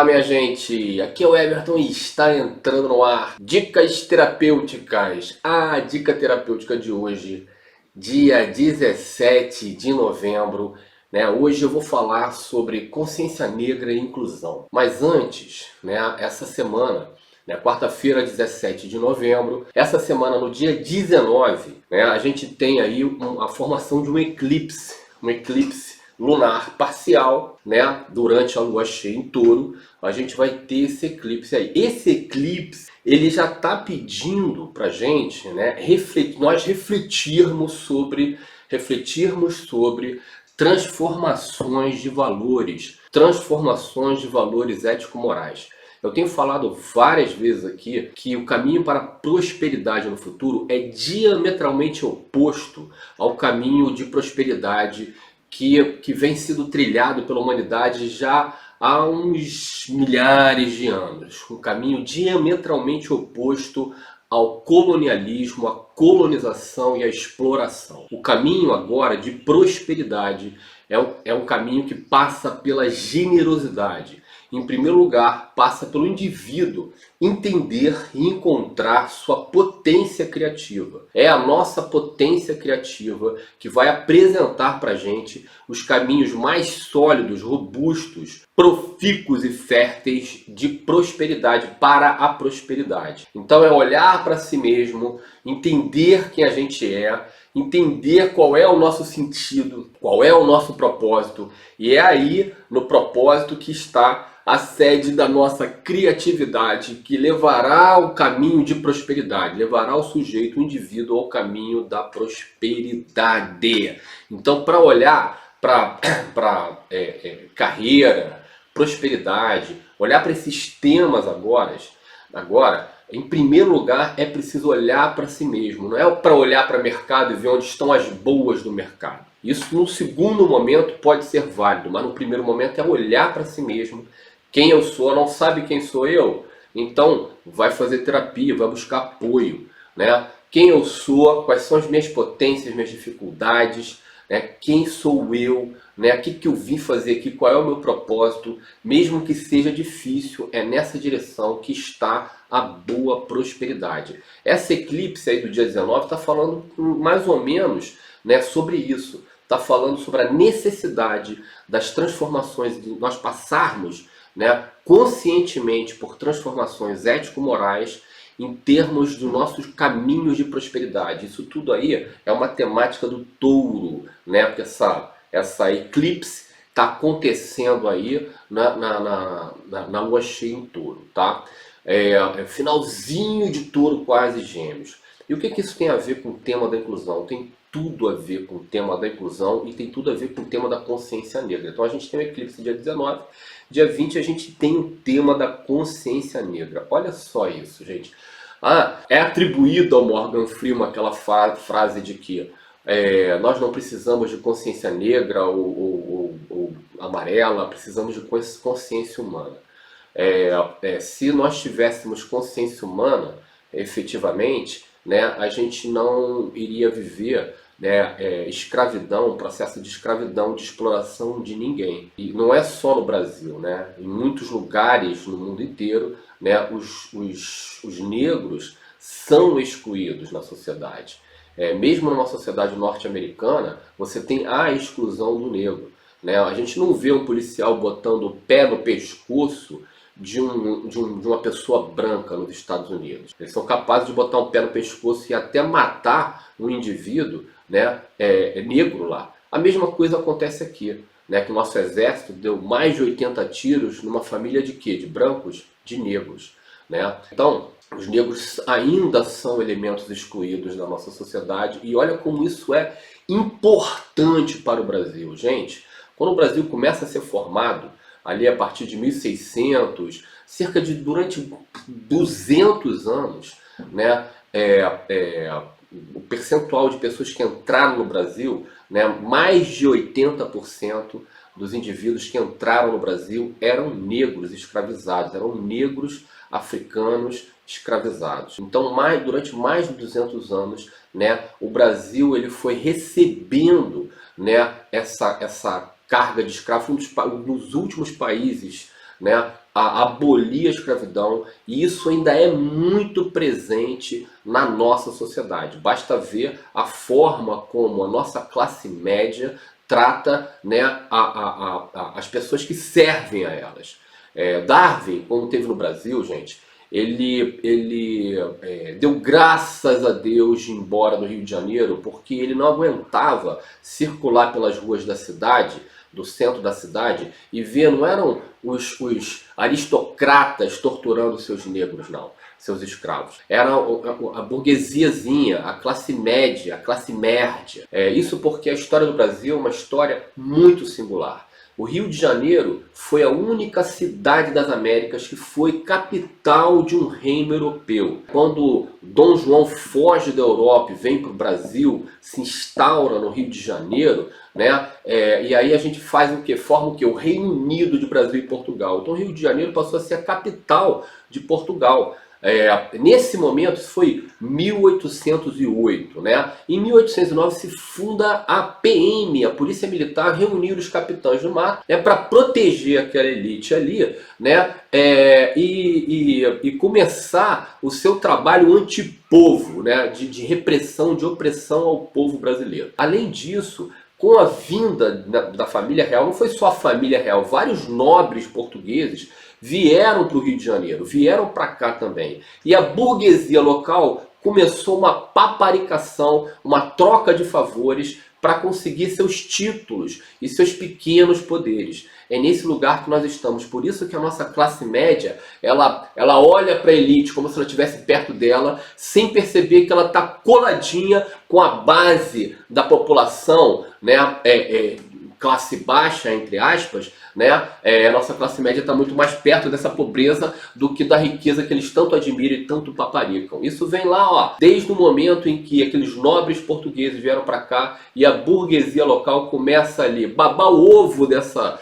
Olá, minha gente, aqui é o Everton e está entrando no ar Dicas Terapêuticas. A dica terapêutica de hoje, dia 17 de novembro, né? Hoje eu vou falar sobre consciência negra e inclusão. Mas antes, né, essa semana, quarta-feira, 17 de novembro, essa semana, no dia 19, né, a gente tem aí a formação de um eclipse lunar parcial, né? Durante a lua cheia em Touro, a gente vai ter esse eclipse aí. Esse eclipse, ele já está pedindo para gente, né? Nós refletirmos sobre transformações de valores ético-morais. Eu tenho falado várias vezes aqui que o caminho para a prosperidade no futuro é diametralmente oposto ao caminho de prosperidade que vem sendo trilhado pela humanidade já há uns milhares de anos. Um caminho diametralmente oposto ao colonialismo, à colonização e à exploração. O caminho agora de prosperidade é um caminho que passa pela generosidade. Em primeiro lugar, passa pelo indivíduo entender e encontrar sua potência criativa. É a nossa potência criativa que vai apresentar para a gente os caminhos mais sólidos, robustos, profícuos e férteis de prosperidade para a prosperidade. Então é olhar para si mesmo, entender quem a gente é, entender qual é o nosso sentido, qual é o nosso propósito, e é aí no propósito que está a sede da nossa criatividade, que levará ao caminho de prosperidade, levará o sujeito, o indivíduo, ao caminho da prosperidade. Então, para olhar para carreira, prosperidade, olhar para esses temas agora, em primeiro lugar, é preciso olhar para si mesmo. Não é para olhar para o mercado e ver onde estão as boas do mercado. Isso, no segundo momento, pode ser válido, mas no primeiro momento é olhar para si mesmo. Quem eu sou, não sabe quem sou eu? Então, vai fazer terapia, vai buscar apoio, né? Quem eu sou, quais são as minhas potências, minhas dificuldades, né? Quem sou eu, né? O que eu vim fazer aqui, qual é o meu propósito, mesmo que seja difícil, é nessa direção que está a boa prosperidade. Essa eclipse aí do dia 19 está falando mais ou menos, né, sobre isso. Está falando sobre a necessidade das transformações, de nós passarmos, né, conscientemente por transformações ético-morais em termos dos nossos caminhos de prosperidade. Isso tudo aí é uma temática do touro, né? Porque essa eclipse está acontecendo aí na lua cheia em touro, tá? Finalzinho de touro, quase gêmeos. E o que isso tem a ver com o tema da inclusão? Tem tudo a ver com o tema da inclusão e tem tudo a ver com o tema da consciência negra. Então a gente tem o eclipse dia 19, dia 20 a gente tem o tema da consciência negra. Olha só isso, gente. É atribuído ao Morgan Freeman aquela frase de que nós não precisamos de consciência negra ou amarela, precisamos de consciência humana. Se nós tivéssemos consciência humana, efetivamente, né, a gente não iria viver, né, escravidão, processo de escravidão, de exploração de ninguém. E não é só no Brasil, né? Em muitos lugares no mundo inteiro, né, os negros são excluídos na sociedade. Mesmo numa sociedade norte-americana, você tem a exclusão do negro, né? A gente não vê um policial botando o pé no pescoço de uma pessoa branca nos Estados Unidos. Eles são capazes de botar um pé no pescoço e até matar um indivíduo, né, negro lá. A mesma coisa acontece aqui, né, que o nosso exército deu mais de 80 tiros numa família de quê? De brancos? De negros, né? Então, os negros ainda são elementos excluídos da nossa sociedade e olha como isso é importante para o Brasil. Gente, quando o Brasil começa a ser formado, ali a partir de 1600, durante 200 anos, né, o percentual de pessoas que entraram no Brasil, né, mais de 80% dos indivíduos que entraram no Brasil eram negros escravizados, eram negros africanos escravizados. Então, durante mais de 200 anos, né, o Brasil ele foi recebendo, né, essa carga de escravos, um dos últimos países, né, a abolir a escravidão, e isso ainda é muito presente na nossa sociedade. Basta ver a forma como a nossa classe média trata, né, as pessoas que servem a elas. Darwin, como teve no Brasil, gente, ele deu graças a Deus de ir embora do Rio de Janeiro, porque ele não aguentava circular pelas ruas da cidade, do centro da cidade, e ver, não eram os aristocratas torturando seus negros, não, seus escravos. Era a burguesiazinha, a classe média, a classe média. Isso porque a história do Brasil é uma história muito singular. O Rio de Janeiro foi a única cidade das Américas que foi capital de um reino europeu. Quando Dom João foge da Europa e vem para o Brasil, se instaura no Rio de Janeiro, né? E aí a gente faz o quê? Forma o quê? O Reino Unido de Brasil e Portugal. Então o Rio de Janeiro passou a ser a capital de Portugal. Nesse momento, isso foi 1808, né? Em 1809 se funda a PM, a Polícia Militar, reunir os capitães do mar, né, para proteger aquela elite ali, né, e começar o seu trabalho antipovo, né, de repressão, de opressão ao povo brasileiro. Além disso, com a vinda da família real, não foi só a família real, vários nobres portugueses vieram para o Rio de Janeiro, vieram para cá também. E a burguesia local começou uma paparicação, uma troca de favores para conseguir seus títulos e seus pequenos poderes. É nesse lugar que nós estamos. Por isso que a nossa classe média, ela olha para a elite como se ela estivesse perto dela, sem perceber que ela está coladinha com a base da população, né? Classe baixa, entre aspas, né? A nossa classe média está muito mais perto dessa pobreza do que da riqueza que eles tanto admiram e tanto paparicam. Isso vem lá, ó, desde o momento em que aqueles nobres portugueses vieram para cá e a burguesia local começa ali babar o ovo dessa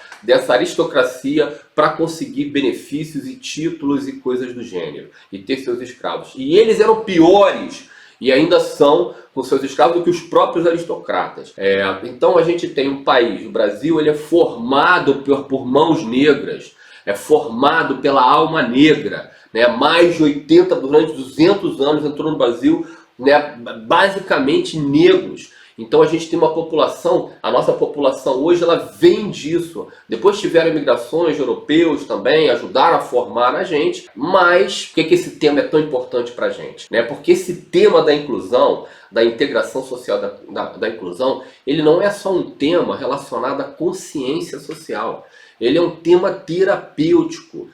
aristocracia para conseguir benefícios e títulos e coisas do gênero e ter seus escravos. E eles eram piores e ainda são com seus escravos do que os próprios aristocratas. Então a gente tem um país, o Brasil, ele é formado por mãos negras, é formado pela alma negra, né? Mais de 80, durante 200 anos entrou no Brasil, né, basicamente negros. Então a gente tem uma população, a nossa população hoje, ela vem disso. Depois tiveram imigrações europeus também, ajudaram a formar a gente. Mas por que esse tema é tão importante para a gente? Porque esse tema da inclusão, da integração social, da inclusão, ele não é só um tema relacionado à consciência social. Ele é um tema terapêutico.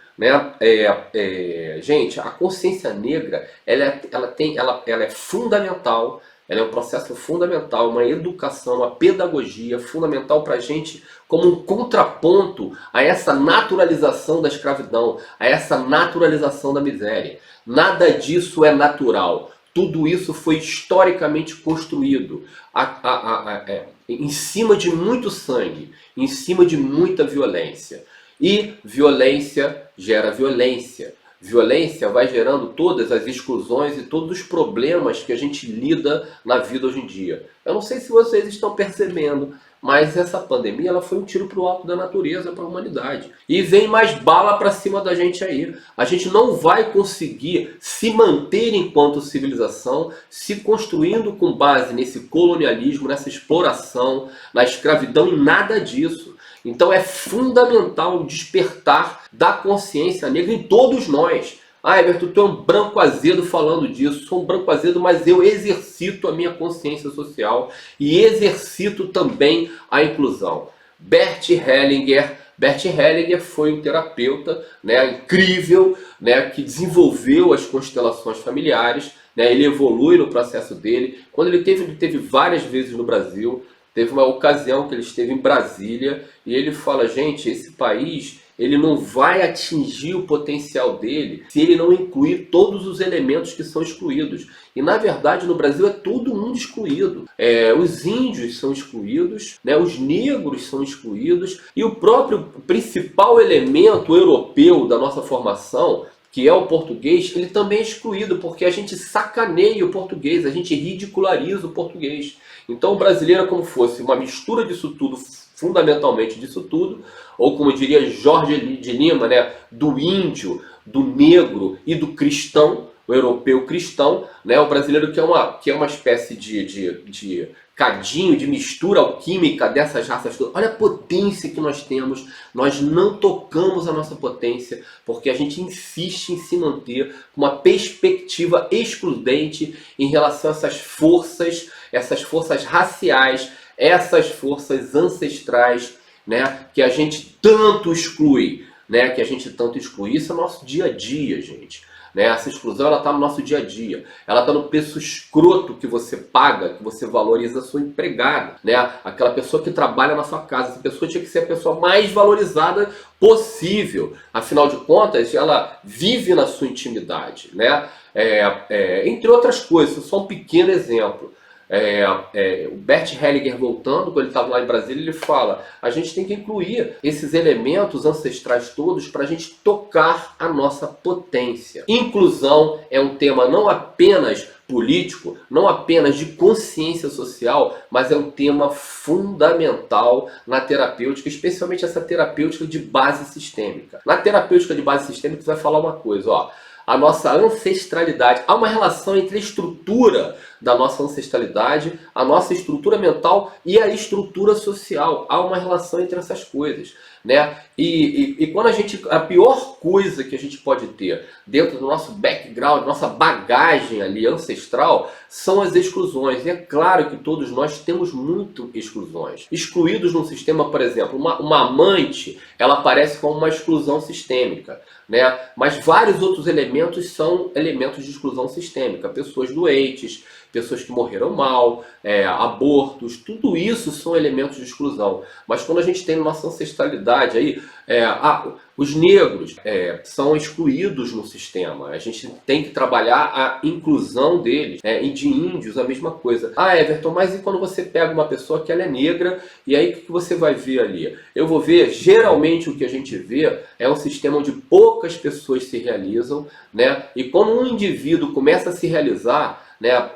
Gente, a consciência negra ela é fundamental. Ela é um processo fundamental, uma educação, uma pedagogia fundamental para a gente como um contraponto a essa naturalização da escravidão, a essa naturalização da miséria. Nada disso é natural. Tudo isso foi historicamente construído em cima de muito sangue, em cima de muita violência. E violência gera violência. Violência vai gerando todas as exclusões e todos os problemas que a gente lida na vida hoje em dia. Eu não sei se vocês estão percebendo, mas essa pandemia ela foi um tiro para o alto da natureza, para a humanidade. E vem mais bala para cima da gente aí. A gente não vai conseguir se manter enquanto civilização se construindo com base nesse colonialismo, nessa exploração, na escravidão e nada disso. Então é fundamental o despertar da consciência negra em todos nós. Everton, tu é um branco azedo falando disso. Sou um branco azedo, mas eu exercito a minha consciência social e exercito também a inclusão. Bert Hellinger foi um terapeuta, né, incrível, né, que desenvolveu as constelações familiares. Né, ele evolui no processo dele. Quando ele teve várias vezes no Brasil. Teve uma ocasião que ele esteve em Brasília e ele fala, gente, esse país ele não vai atingir o potencial dele se ele não incluir todos os elementos que são excluídos. E na verdade no Brasil é todo mundo excluído. Os índios são excluídos, né? Os negros são excluídos e o próprio principal elemento europeu da nossa formação, que é o português, ele também é excluído, porque a gente sacaneia o português, a gente ridiculariza o português. Então o brasileiro é como fosse uma mistura disso tudo fundamentalmente disso tudo, ou como diria Jorge de Lima, né, do índio, do negro e do cristão, o europeu cristão, né, o brasileiro que é uma espécie de cadinho, de mistura alquímica dessas raças todas. Olha a potência que nós temos, nós não tocamos a nossa potência, porque a gente insiste em se manter com uma perspectiva excludente em relação a essas forças raciais, essas forças ancestrais, né, que a gente tanto exclui, né, que a gente tanto exclui. Isso é nosso dia a dia, gente. Né? Essa exclusão ela está no nosso dia a dia. Ela está no preço escroto que você paga, que você valoriza a sua empregada. Né? Aquela pessoa que trabalha na sua casa. Essa pessoa tinha que ser a pessoa mais valorizada possível. Afinal de contas, ela vive na sua intimidade. Né? Entre outras coisas, só um pequeno exemplo. O Bert Hellinger, voltando, quando ele estava lá em Brasília, ele fala: a gente tem que incluir esses elementos ancestrais todos para a gente tocar a nossa potência. Inclusão é um tema não apenas político, não apenas de consciência social, mas é um tema fundamental na terapêutica, especialmente essa terapêutica de base sistêmica. Na terapêutica de base sistêmica, você vai falar uma coisa, ó. A nossa ancestralidade, há uma relação entre a estrutura da nossa ancestralidade, a nossa estrutura mental e a estrutura social. Há uma relação entre essas coisas, né? E quando a pior coisa que a gente pode ter dentro do nosso background, nossa bagagem ali ancestral, são as exclusões. E é claro que todos nós temos muito exclusões. Excluídos num sistema, por exemplo, uma amante, ela aparece como uma exclusão sistêmica. Né? Mas vários outros elementos são elementos de exclusão sistêmica. Pessoas doentes, pessoas que morreram mal, abortos, tudo isso são elementos de exclusão. Mas quando a gente tem nossa ancestralidade aí, os negros são excluídos no sistema. A gente tem que trabalhar a inclusão deles. E de índios, a mesma coisa. Everton, mas e quando você pega uma pessoa que ela é negra, e aí o que você vai ver ali? Eu vou ver, geralmente o que a gente vê é um sistema onde poucas pessoas se realizam, né? E quando um indivíduo começa a se realizar, né,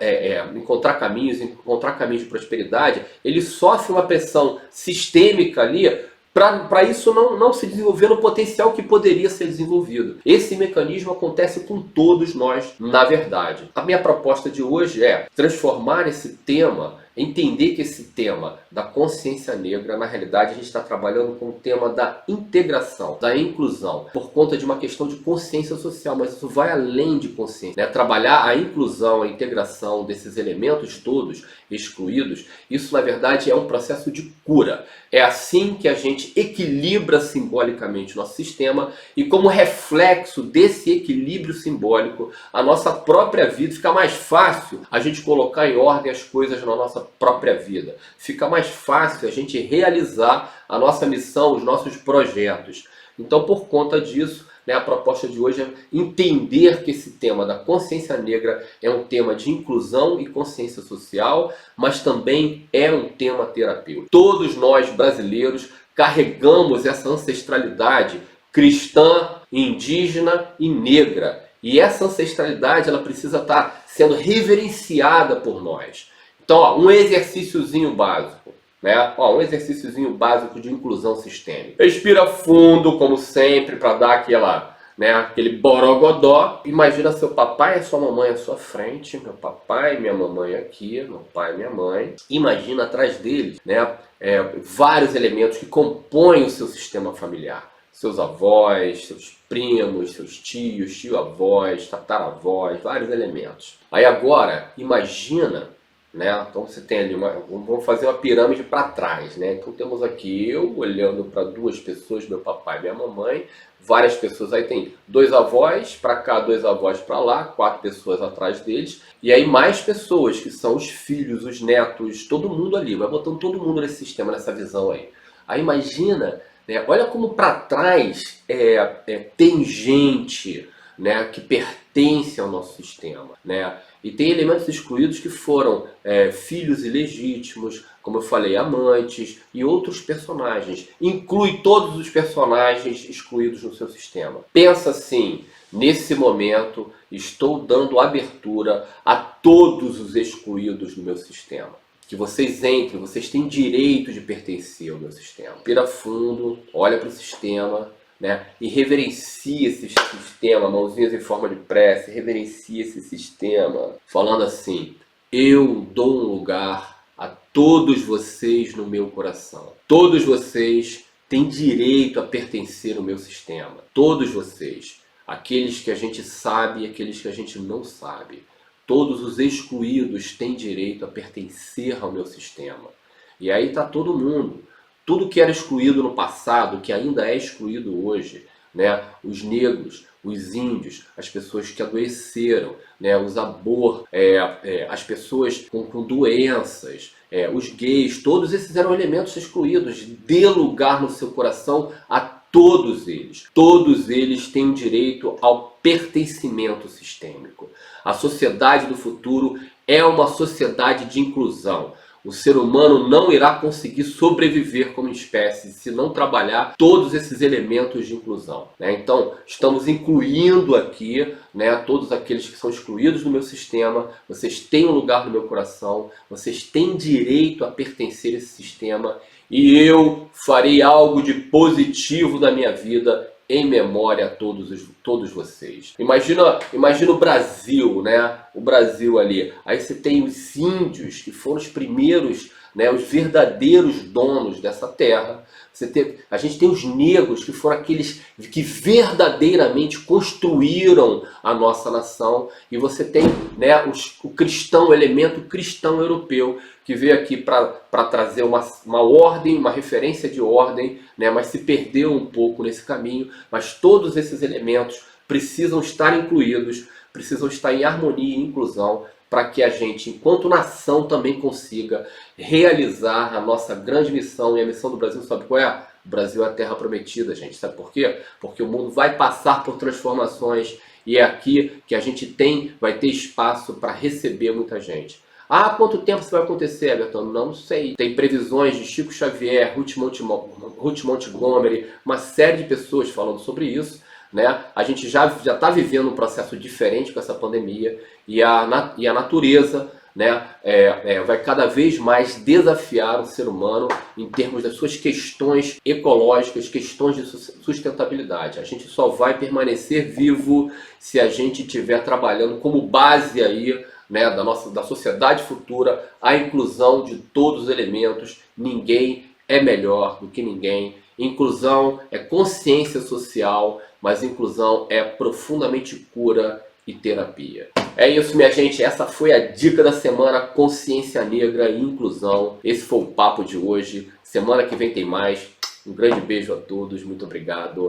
encontrar caminhos de prosperidade, ele sofre uma pressão sistêmica ali para isso não se desenvolver no potencial que poderia ser desenvolvido. Esse mecanismo acontece com todos nós, na verdade. A minha proposta de hoje é transformar esse tema, entender que esse tema da consciência negra, na realidade a gente está trabalhando com o tema da integração, da inclusão, por conta de uma questão de consciência social, mas isso vai além de consciência. Né? Trabalhar a inclusão, a integração desses elementos todos excluídos, isso na verdade é um processo de cura. É assim que a gente equilibra simbolicamente o nosso sistema e, como reflexo desse equilíbrio simbólico, a nossa própria vida fica mais fácil a gente colocar em ordem as coisas na nossa própria vida. Fica mais fácil a gente realizar a nossa missão, os nossos projetos. Então, por conta disso, né, a proposta de hoje é entender que esse tema da consciência negra é um tema de inclusão e consciência social, mas também é um tema terapêutico. Todos nós brasileiros carregamos essa ancestralidade cristã, indígena e negra. E essa ancestralidade ela precisa estar sendo reverenciada por nós. Então, um exercíciozinho básico. Né? Um exercíciozinho básico de inclusão sistêmica. Respira fundo, como sempre, para dar aquele borogodó. Imagina seu papai e sua mamãe à sua frente, meu papai e minha mamãe aqui, meu pai e minha mãe. Imagina atrás deles, né, vários elementos que compõem o seu sistema familiar. Seus avós, seus primos, seus tios, tio-avós, tataravós, vários elementos. Aí agora, imagina, né? Então você tem ali vamos fazer uma pirâmide para trás, né? Então temos aqui eu olhando para duas pessoas, meu papai e minha mamãe, várias pessoas, aí tem dois avós para cá, dois avós para lá, 4 pessoas atrás deles, e aí mais pessoas que são os filhos, os netos, todo mundo ali, vai botando todo mundo nesse sistema, nessa visão aí. Aí imagina, né? Olha como para trás tem gente, né, que pertence ao nosso sistema, né? E tem elementos excluídos que foram filhos ilegítimos, como eu falei, amantes e outros personagens. Inclui todos os personagens excluídos no seu sistema. Pensa assim, nesse momento estou dando abertura a todos os excluídos no meu sistema. que vocês entrem, vocês têm direito de pertencer ao meu sistema. Respira fundo, olha para o sistema, né? E reverencia esse sistema, mãozinhas em forma de prece, reverencia esse sistema, falando assim: eu dou um lugar a todos vocês no meu coração. Todos vocês têm direito a pertencer ao meu sistema. Todos vocês. Aqueles que a gente sabe e aqueles que a gente não sabe. Todos os excluídos têm direito a pertencer ao meu sistema. E aí está todo mundo. Tudo que era excluído no passado, que ainda é excluído hoje, né? Os negros, os índios, as pessoas que adoeceram, né? Os as pessoas com doenças, os gays, todos esses eram elementos excluídos. Dê lugar no seu coração a todos eles. Todos eles têm direito ao pertencimento sistêmico. A sociedade do futuro é uma sociedade de inclusão. O ser humano não irá conseguir sobreviver como espécie se não trabalhar todos esses elementos de inclusão, né? Então, estamos incluindo aqui, né, todos aqueles que são excluídos do meu sistema. Vocês têm um lugar no meu coração, vocês têm direito a pertencer a esse sistema e eu farei algo de positivo na minha vida em memória a todos vocês. Imagina o Brasil, né? O Brasil ali. Aí você tem os índios, que foram os primeiros, né, os verdadeiros donos dessa terra. A gente tem os negros, que foram aqueles que verdadeiramente construíram a nossa nação. E você tem, né, o cristão, o elemento cristão europeu, que veio aqui para trazer uma ordem, uma referência de ordem, né, mas se perdeu um pouco nesse caminho. Mas todos esses elementos precisam estar incluídos, precisam estar em harmonia e inclusão, para que a gente, enquanto nação, também consiga realizar a nossa grande missão. E a missão do Brasil, sabe qual é? O Brasil é a terra prometida, gente. Sabe por quê? Porque o mundo vai passar por transformações e é aqui que a gente vai ter espaço para receber muita gente. Ah, quanto tempo isso vai acontecer, Everton? Não sei. Tem previsões de Chico Xavier, Ruth Montgomery, uma série de pessoas falando sobre isso, né? A gente já está vivendo um processo diferente com essa pandemia e a natureza, né, vai cada vez mais desafiar o ser humano em termos das suas questões ecológicas, questões de sustentabilidade. A gente só vai permanecer vivo se a gente estiver trabalhando como base aí, né, da sociedade futura, a inclusão de todos os elementos. Ninguém é melhor do que ninguém. Inclusão é consciência social, mas inclusão é profundamente cura e terapia. É isso, minha gente. Essa foi a dica da semana: consciência negra e inclusão. Esse foi o papo de hoje. Semana que vem tem mais. Um grande beijo a todos. Muito obrigado.